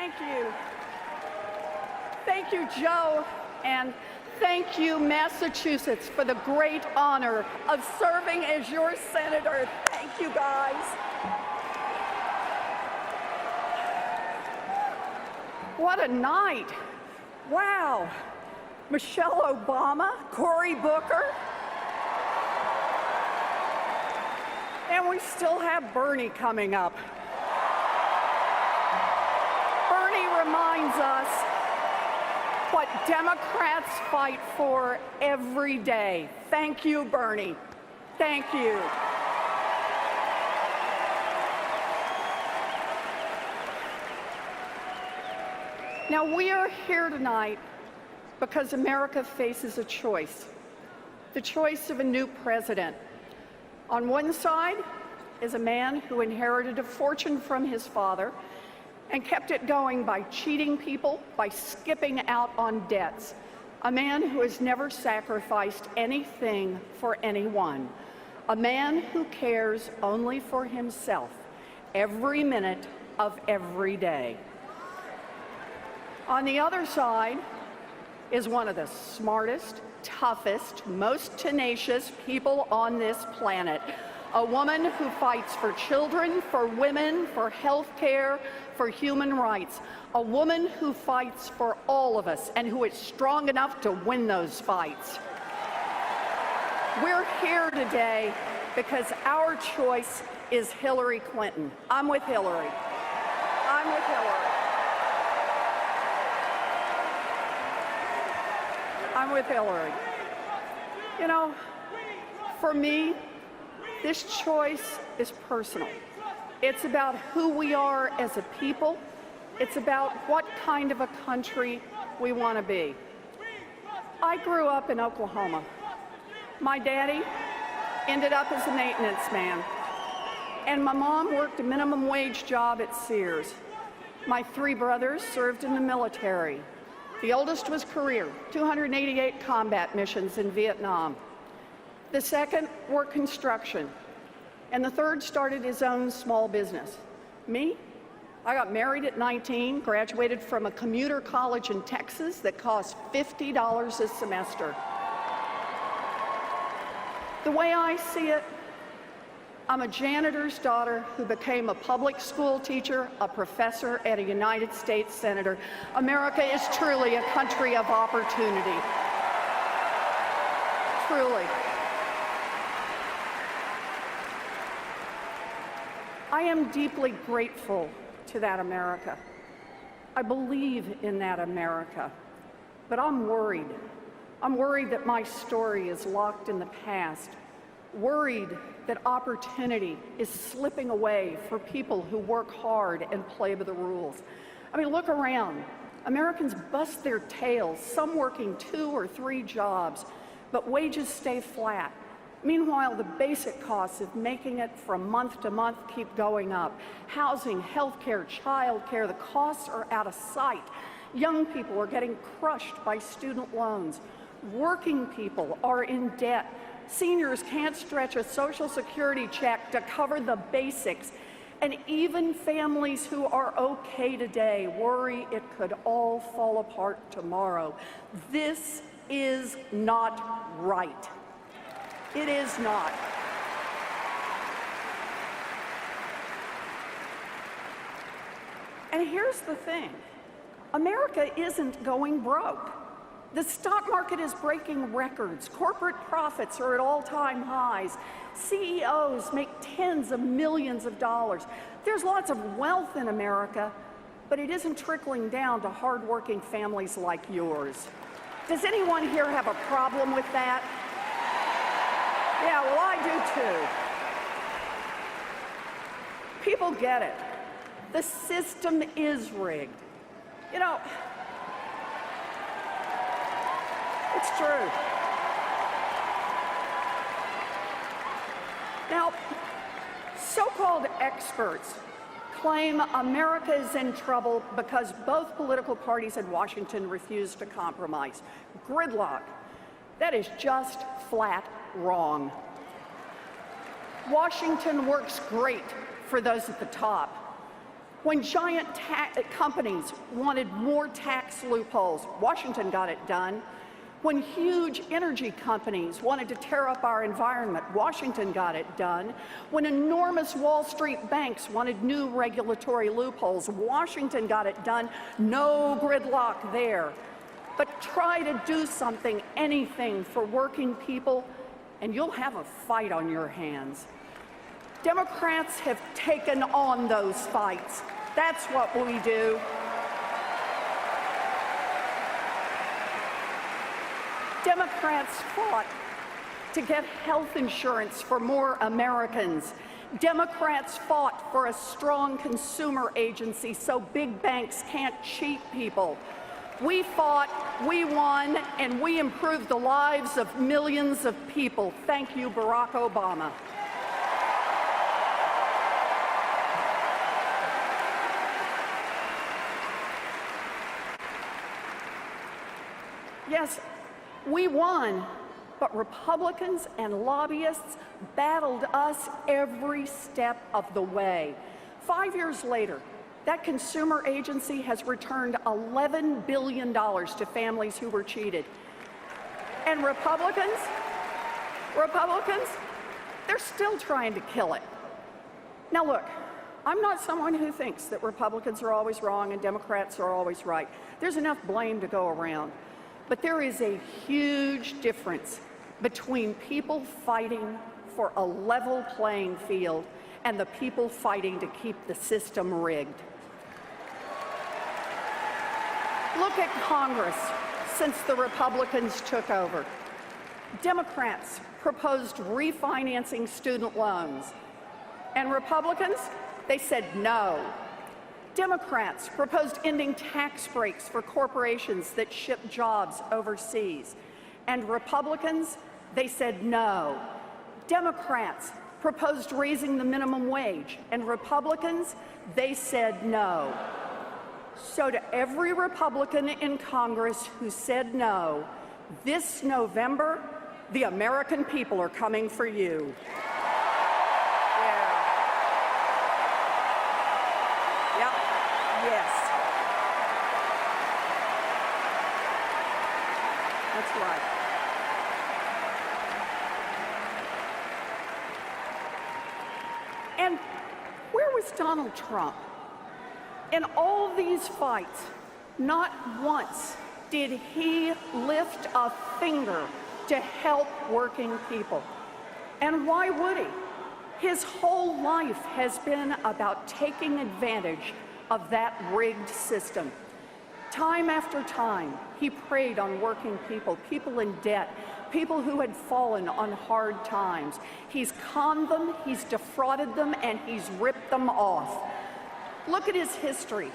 Thank you. Thank you, Joe, and thank you, Massachusetts, for the great honor of serving as your senator. Thank you, guys. What a night. Wow. Michelle Obama, Cory Booker, and we still have Bernie coming up. Bernie reminds us what Democrats fight for every day. Thank you, Bernie. Thank you. Now, we are here tonight because America faces a choice, the choice of a new president. On one side is a man who inherited a fortune from his father and kept it going by cheating people, by skipping out on debts. A man who has never sacrificed anything for anyone. A man who cares only for himself every minute of every day. On the other side is one of the smartest, toughest, most tenacious people on this planet. A woman who fights for children, for women, for health care, for human rights. A woman who fights for all of us and who is strong enough to win those fights. We're here today because our choice is Hillary Clinton. I'm with Hillary. I'm with Hillary. I'm with Hillary. You know, for me, this choice is personal. It's about who we are as a people. It's about what kind of a country we want to be. I grew up in Oklahoma. My daddy ended up as a maintenance man, and my mom worked a minimum wage job at Sears. My three brothers served in the military. The oldest was career, 288 combat missions in Vietnam. The second worked construction, and the third started his own small business. Me? I got married at 19, graduated from a commuter college in Texas that cost $50 a semester. The way I see it, I'm a janitor's daughter who became a public school teacher, a professor, and a United States senator. America is truly a country of opportunity. Truly. I am deeply grateful to that America. I believe in that America, but I'm worried. I'm worried that my story is locked in the past, worried that opportunity is slipping away for people who work hard and play by the rules. I mean, look around. Americans bust their tails, some working 2 or 3 jobs, but wages stay flat. Meanwhile, the basic costs of making it from month to month keep going up. Housing, healthcare, childcare, the costs are out of sight. Young people are getting crushed by student loans. Working people are in debt. Seniors can't stretch a Social Security check to cover the basics. And even families who are okay today worry it could all fall apart tomorrow. This is not right. It is not. And here's the thing. America isn't going broke. The stock market is breaking records. Corporate profits are at all-time highs. CEOs make tens of millions of dollars. There's lots of wealth in America, but it isn't trickling down to hardworking families like yours. Does anyone here have a problem with that? Yeah, well, I do too. People get it. The system is rigged. You know, it's true. Now, so-called experts claim America is in trouble because both political parties in Washington refuse to compromise. Gridlock. That is just flat wrong. Washington works great for those at the top. When giant companies wanted more tax loopholes, Washington got it done. When huge energy companies wanted to tear up our environment, Washington got it done. When enormous Wall Street banks wanted new regulatory loopholes, Washington got it done. No gridlock there. But try to do something, anything for working people, and you'll have a fight on your hands. Democrats have taken on those fights. That's what we do. Democrats fought to get health insurance for more Americans. Democrats fought for a strong consumer agency so big banks can't cheat people. We fought, we won, and we improved the lives of millions of people. Thank you, Barack Obama. Yes, we won, but Republicans and lobbyists battled us every step of the way. 5 years later, that consumer agency has returned $11 billion to families who were cheated. And Republicans, they're still trying to kill it. Now look, I'm not someone who thinks that Republicans are always wrong and Democrats are always right. There's enough blame to go around. But there is a huge difference between people fighting for a level playing field and the people fighting to keep the system rigged. Look at Congress since the Republicans took over. Democrats proposed refinancing student loans, and Republicans, they said no. Democrats proposed ending tax breaks for corporations that ship jobs overseas, and Republicans, they said no. Democrats proposed raising the minimum wage, and Republicans, they said no. So to every Republican in Congress who said no, this November, the American people are coming for you. Yes. That's right. And where was Donald Trump? In all these fights, not once did he lift a finger to help working people. And why would he? His whole life has been about taking advantage of that rigged system. Time after time, he preyed on working people, people in debt, people who had fallen on hard times. He's conned them, he's defrauded them, and he's ripped them off. Look at his history.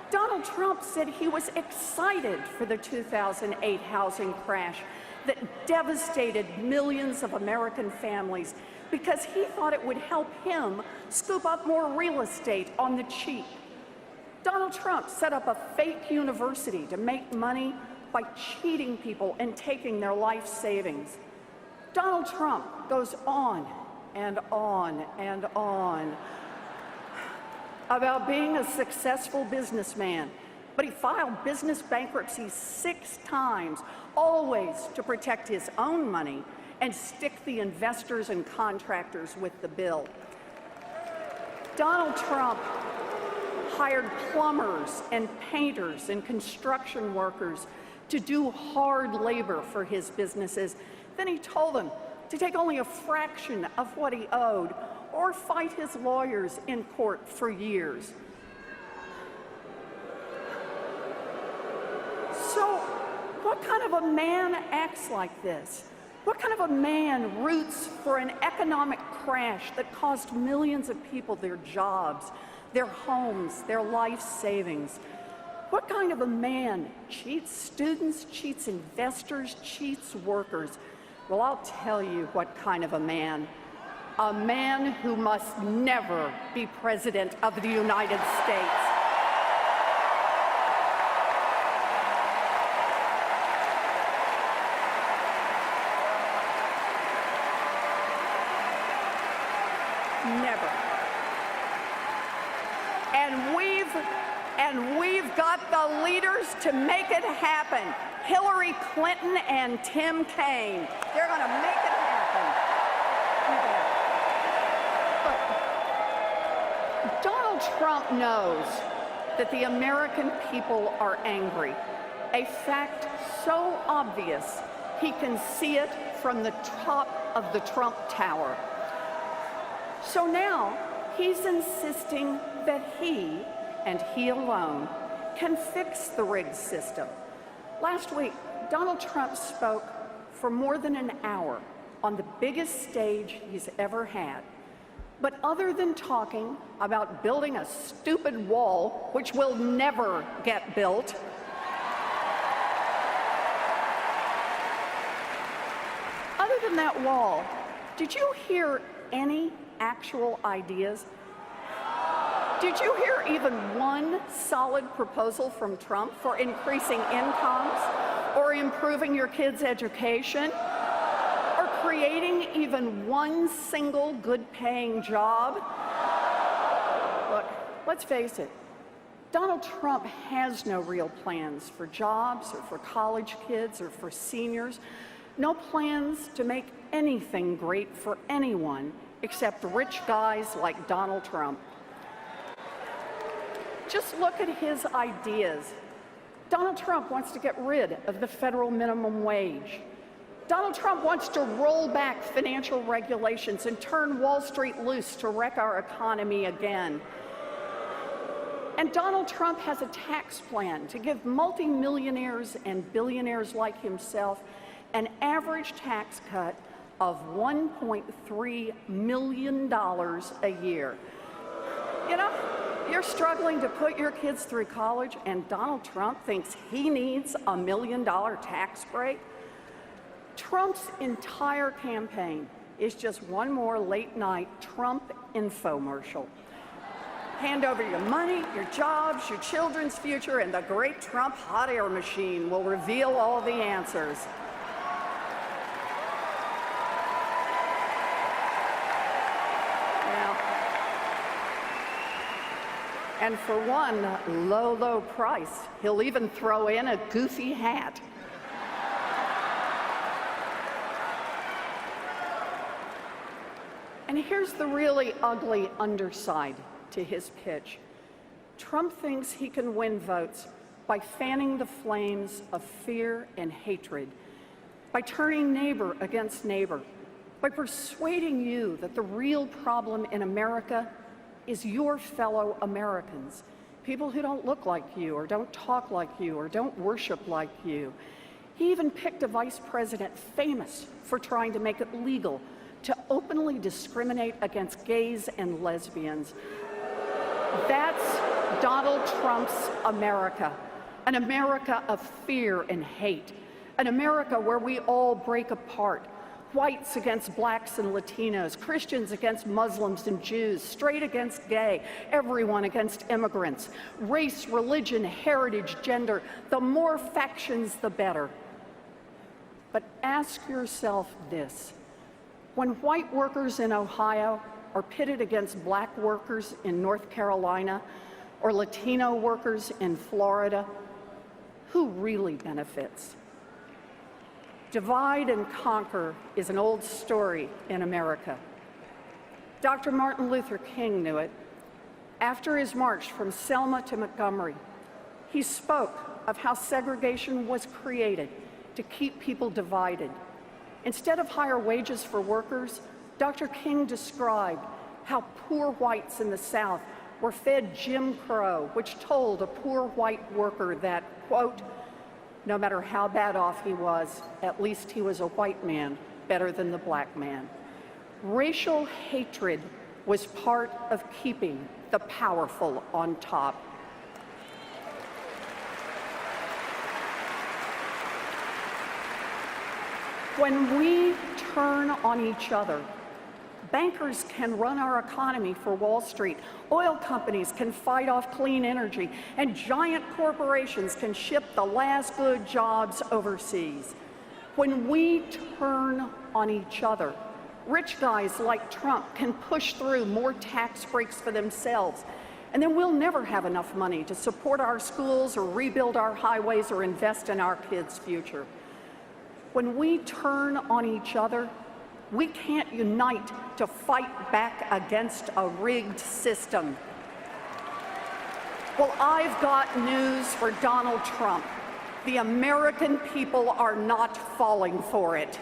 Donald Trump said he was excited for the 2008 housing crash that devastated millions of American families because he thought it would help him scoop up more real estate on the cheap. Donald Trump set up a fake university to make money by cheating people and taking their life savings. Donald Trump goes on and on and on about being a successful businessman, but he filed business bankruptcy 6 times, always to protect his own money and stick the investors and contractors with the bill. Donald Trump hired plumbers and painters and construction workers to do hard labor for his businesses. Then he told them to take only a fraction of what he owed or fight his lawyers in court for years. So, what kind of a man acts like this? What kind of a man roots for an economic crash that cost millions of people their jobs, their homes, their life savings? What kind of a man cheats students, cheats investors, cheats workers? Well, I'll tell you what kind of a man. A man who must never be President of the United States. Never. And we and we've got the leaders to make it happen. Hillary Clinton and Tim Kaine. They're going to make it happen. But Donald Trump knows that the American people are angry, a fact so obvious he can see it from the top of the Trump Tower. So now he's insisting that he, and he alone, can fix the rigged system. Last week, Donald Trump spoke for more than an hour on the biggest stage he's ever had. But other than talking about building a stupid wall, which will never get built, other than that wall, did you hear any actual ideas? Did you hear even one solid proposal from Trump for increasing incomes, or improving your kids' education, or creating even one single good-paying job? Look, let's face it, Donald Trump has no real plans for jobs or for college kids or for seniors, no plans to make anything great for anyone except rich guys like Donald Trump. Just look at his ideas. Donald Trump wants to get rid of the federal minimum wage. Donald Trump wants to roll back financial regulations and turn Wall Street loose to wreck our economy again. And Donald Trump has a tax plan to give multimillionaires and billionaires like himself an average tax cut of $1.3 million a year. You know, you're struggling to put your kids through college, and Donald Trump thinks he needs a $1 million tax break? Trump's entire campaign is just one more late-night Trump infomercial. Hand over your money, your jobs, your children's future, and the great Trump hot air machine will reveal all the answers. And for one low, low price, he'll even throw in a goofy hat. And here's the really ugly underside to his pitch. Trump thinks he can win votes by fanning the flames of fear and hatred, by turning neighbor against neighbor, by persuading you that the real problem in America is your fellow Americans, people who don't look like you or don't talk like you or don't worship like you. He even picked a vice president famous for trying to make it legal to openly discriminate against gays and lesbians. That's Donald Trump's America, an America of fear and hate, an America where we all break apart. Whites against blacks and Latinos, Christians against Muslims and Jews, straight against gay, everyone against immigrants, race, religion, heritage, gender. The more factions, the better. But ask yourself this. When white workers in Ohio are pitted against black workers in North Carolina or Latino workers in Florida, who really benefits? Divide and conquer is an old story in America. Dr. Martin Luther King knew it. After his march from Selma to Montgomery, he spoke of how segregation was created to keep people divided. Instead of higher wages for workers, Dr. King described how poor whites in the South were fed Jim Crow, which told a poor white worker that, quote, no matter how bad off he was, at least he was a white man, better than the black man. Racial hatred was part of keeping the powerful on top. When we turn on each other, bankers can run our economy for Wall Street, oil companies can fight off clean energy, and giant corporations can ship the last good jobs overseas. When we turn on each other, rich guys like Trump can push through more tax breaks for themselves, And then we'll never have enough money to support our schools or rebuild our highways or invest in our kids' future. When we turn on each other, we can't unite to fight back against a rigged system. Well, I've got news for Donald Trump. The American people are not falling for it.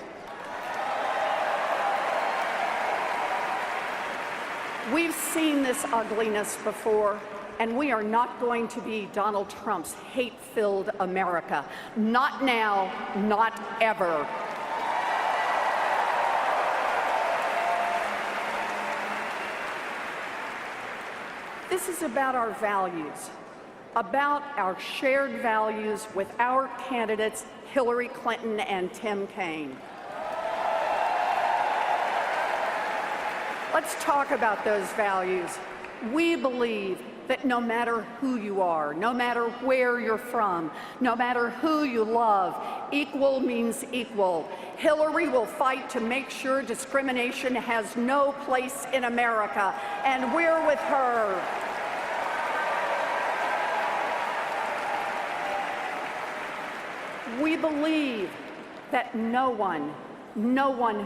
We've seen this ugliness before, and we are not going to be Donald Trump's hate-filled America. Not now, not ever. This is about our values, about our shared values with our candidates, Hillary Clinton and Tim Kaine. Let's talk about those values. We believe that no matter who you are, no matter where you're from, no matter who you love, equal means equal. Hillary will fight to make sure discrimination has no place in America, and we're with her. We believe that no one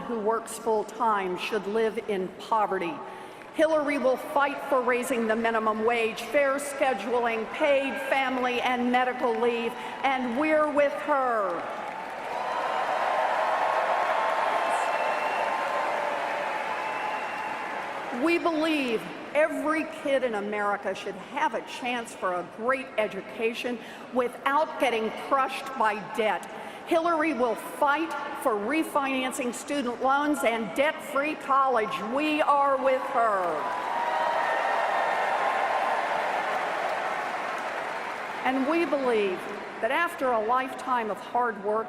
who works full-time should live in poverty. Hillary will fight for raising the minimum wage, fair scheduling, paid family and medical leave, and we're with her. We believe every kid in America should have a chance for a great education without getting crushed by debt. Hillary will fight for refinancing student loans and debt-free college. We are with her. And we believe that after a lifetime of hard work,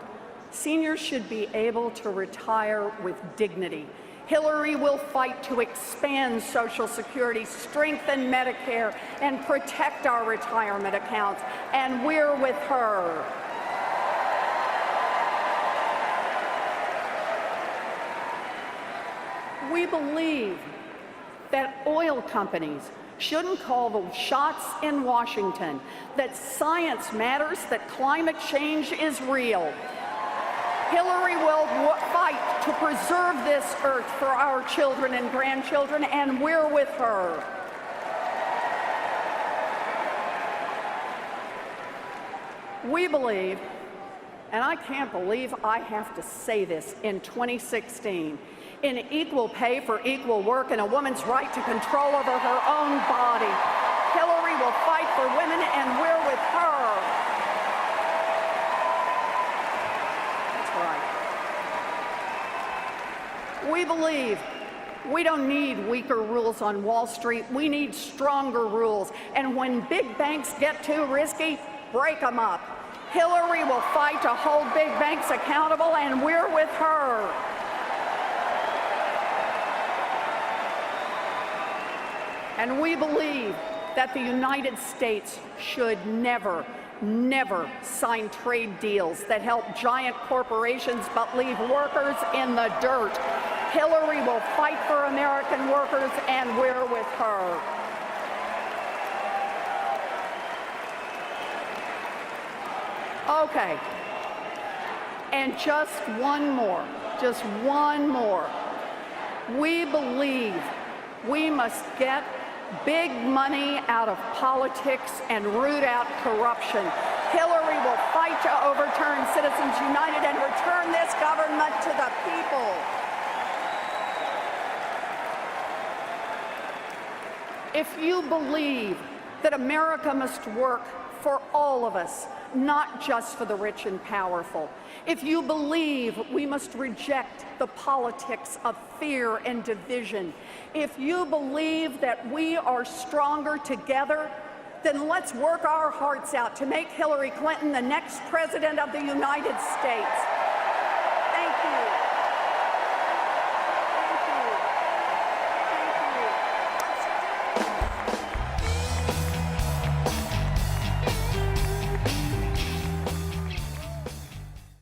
seniors should be able to retire with dignity. Hillary will fight to expand Social Security, strengthen Medicare, and protect our retirement accounts. And we're with her. We believe that oil companies shouldn't call the shots in Washington, that science matters, that climate change is real. Hillary will fight to preserve this earth for our children and grandchildren, and we're with her. We believe, and I can't believe I have to say this in 2016, in equal pay for equal work and a woman's right to control over her own body. Hillary will fight for women, and we're with her. We believe we don't need weaker rules on Wall Street. We need stronger rules. And when big banks get too risky, break them up. Hillary will fight to hold big banks accountable, and we're with her. And we believe that the United States should never sign trade deals that help giant corporations but leave workers in the dirt. Hillary will fight for American workers, and we're with her. Okay, and just one more. We believe we must get big money out of politics and root out corruption. Hillary will fight to overturn Citizens United and return this government to the people. If you believe that America must work for all of us, not just for the rich and powerful, if you believe we must reject the politics of fear and division, if you believe that we are stronger together, then let's work our hearts out to make Hillary Clinton the next president of the United States.